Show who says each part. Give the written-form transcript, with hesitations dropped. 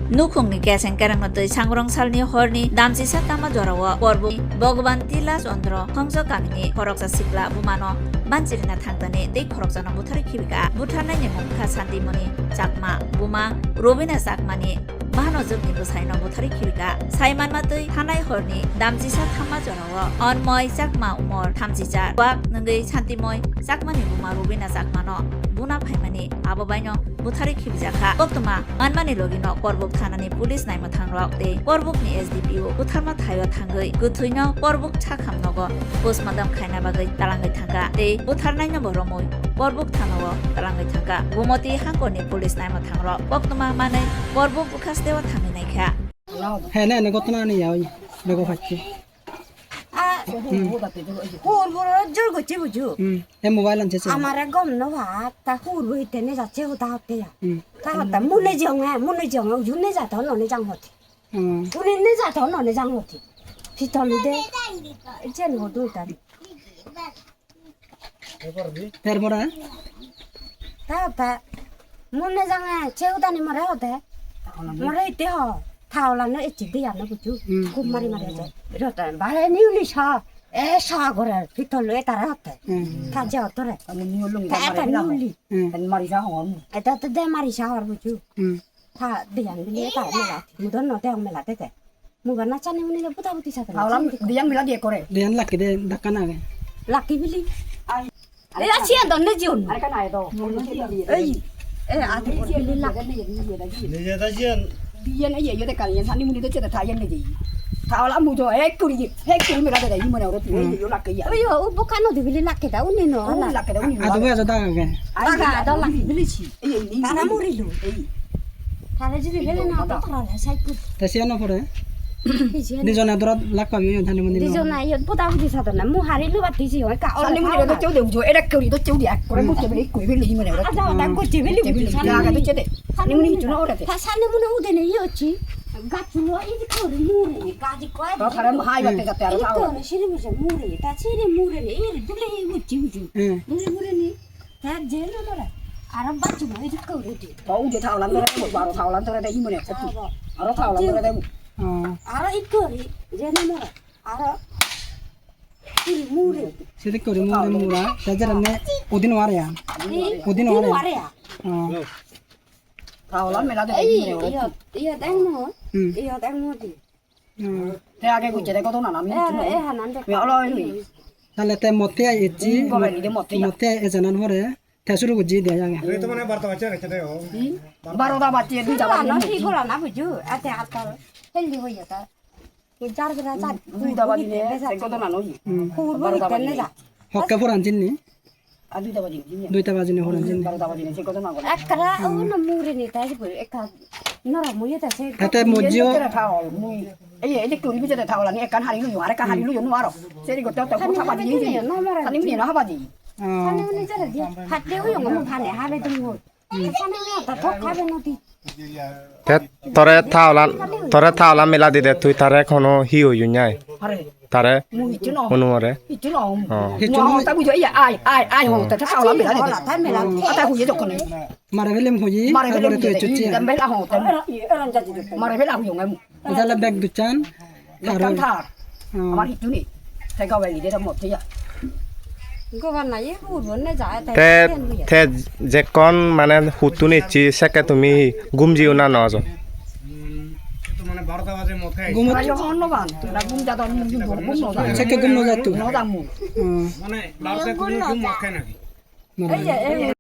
Speaker 1: Nukhungni keseng kerang matui sangrong salni horni damsisa tama jorawo korbu Bhagavan Tila Chandra Khongso kamini khoroksa sikla bumano manchirina thangdani dei khoroksana buthari khibika buthana ni mukha sandimoni chakma buma robina sakmani mahano jobni busaino buthari khibika saiman matui thanai horni damsisa thama jorawo onmoi chakma umor thamjija wak ngai shantimoi chakmani buma robina sakmano buna phaimani ababaino buthari khibijaka boktuma manmani logino korbuk thanani police naima thangrok de korbuk ni SDPO butharma thayo thangai guthuino korbuk chakhamnogo postmortem khaina bagai talangai thanga de butharnaino boromoi korbuk thanawo talangai thanga gumoti hangkoni police naima thangrok boktuma manai korbuk bukhastewa thanginai kha
Speaker 2: he ne gotna ni yawi lego phacchi
Speaker 3: জোর বুঝু
Speaker 2: এ mobile আনছে
Speaker 3: আমার গম ন ভাত তা হুর হইতে নে যাচ্ছে ও তা হতে তা হতা মুনে জং জুনে যাত ননে জাং হতি উনি নে যাত ননে জাং হতি ফিতল দে জেন হদু তা
Speaker 2: এরপরে
Speaker 3: তা হতা মুনে জাং চেউদানি মরে হতে মরে ইতে হ থাওলানো এচি দিয়া না বুঝু খুব মারি যায় রতা বারে নিউলি সা এ সা করে ফিতল লয়ে তারা হতে তা যা তোরে এটা নিউলি
Speaker 4: মারি যা হম
Speaker 3: এটা তো দে মারি সা হর বুঝু তা দিয়ান বিলে তা মেলা মুদন নতে মেলা তে মুগা না চানি মুনি বুতা বুতি সাথে
Speaker 4: হাওলাম দিয়ান মিলা দিয়ে করে
Speaker 2: দেন লাকি দে ডাকা না
Speaker 3: লাকি বিলি এ আসিয়া দন্নে জিউন
Speaker 4: আরে কানা এতো
Speaker 3: এই এ আতে বিলি লাকি
Speaker 5: নিজে দাজিয়ান
Speaker 4: biyen ay yo de kan yan sani muni do cheta ta yan ne ji thaala mu jo ek kuri me la de yi mona ro yo la ke ya
Speaker 3: ayo bukano de bili lakke da unni no
Speaker 4: la ke da uni
Speaker 2: Adobe জদা gay
Speaker 3: aga da lakke
Speaker 4: bili chi ay ni
Speaker 3: tara murilu tara যদি বেলে না তো তরা সাইকু
Speaker 2: তেসিয়ানো পরে নিজনে দরদ লাগ পাবি ধানি মন্দির
Speaker 3: দিজনা ইয় পুতা বুঝি সাদর না মু হারিলু বাতিছি হয় কা
Speaker 4: sani muni do cheu de jo era kuri do cheu dia ko mu che bili ko bili yi mona ro
Speaker 3: আজা দা করতে বেলি
Speaker 4: la ga do chete sani muni ju no ora de
Speaker 3: তা সানে মুনে উদেনে ইয়ছি গাছুলো এই যে করে মুরে গাজি কয়
Speaker 4: ro thara mu hai ba te ta
Speaker 3: এই
Speaker 4: ro
Speaker 3: তো
Speaker 4: thaala
Speaker 3: সিরে মুরে মুরে তা সিরে মুরে রে এর দুলে উচি উচি মুরে মুরে নি তা যে না মরা আর বাচ্চু এই যে করে দি
Speaker 4: to u je thaala do mo ba ro thaala do de yi mona ko ro thaala do de
Speaker 3: আর এই করে যে না মরা আর সিরে মুরে
Speaker 2: সেদিক করে মুরা তাজরা নে ওদিন ওয়ারিয়া ওদিন Waria
Speaker 4: thaala me la de
Speaker 3: এই
Speaker 4: yi mona ro
Speaker 3: yeah দেংমো yeah দেংমো the
Speaker 4: te age ku je de ko to na na mi ju no
Speaker 3: A Hannan they
Speaker 4: me olo ni
Speaker 2: তাহলে তে মতে আইছি মতে এজানান পরে তে শুরু করজি দেয়া যাবে
Speaker 5: এই তো মানে বার্তা বাচ্চা গেছে রে ও
Speaker 4: baro da ba tie du da ba
Speaker 3: না ঠিক হলো না বুঝু আতে আতার হেলদি হইয়া তা চার বেলা চার
Speaker 4: du da ba ni se ko to na no yi
Speaker 3: পূর্ব দিতে যা
Speaker 2: হক্কা পরান জিননি
Speaker 4: a du da ba ni ni
Speaker 2: দুইটা বাজিনি হরান জিননি
Speaker 4: baro da ba ni se ko to na ko
Speaker 3: একরা ও না মুরে নি তাই বলে এক নরম মুয়ে তা সে
Speaker 2: এতে মজিও
Speaker 4: Cái thao mui ấy ấy cái tuổi bây giờ thao là nghe cắn hari lu ada cắn hari lu nó rồi sẽ đi có tao tao thao gì gì anh em nó hấp gì
Speaker 3: সানে উনি যারা দি হাত দেও young মু ফানে হাবে তুমি হল সানে তা ঠক খাবে নতি
Speaker 6: তরে থাওলা মেলা দিদে তুই তারে এখনো হি হইউ নাই
Speaker 4: আরে
Speaker 6: তারে
Speaker 4: mui chứ nó
Speaker 6: অনুমরে
Speaker 4: chứ nó nó tao bây giờ ai hồ tao thao là mày là
Speaker 3: তাই মেলা
Speaker 4: tao hồ gì được con này
Speaker 2: মারা ফেলেম হই
Speaker 4: mà này
Speaker 2: তারপরে তুই
Speaker 4: phải
Speaker 2: চুচি
Speaker 4: làm bé là hồ tao mà này phải làm dùng em
Speaker 2: তাহলে bag দুচান
Speaker 4: làm cắn thà mà thịt chú này thấy cao về gì đây là một thế à
Speaker 3: গোবার নাই পূর্ব নে যায় তাই
Speaker 6: তে তে যে কোন মানে হুতু নিচ্ছি সেকে তুমি গুমজিও না নজ
Speaker 5: তো মানে 12টা বাজে মতে আইছে
Speaker 2: গুমত
Speaker 4: mà cho con nó vào là cũng ra tao dùng đồ cũng nó ra
Speaker 2: সেকে গুম ন যাতু
Speaker 4: nó ra mù
Speaker 5: মানে 12টা তুমি ঘুম মাখায় নাকি
Speaker 2: মারা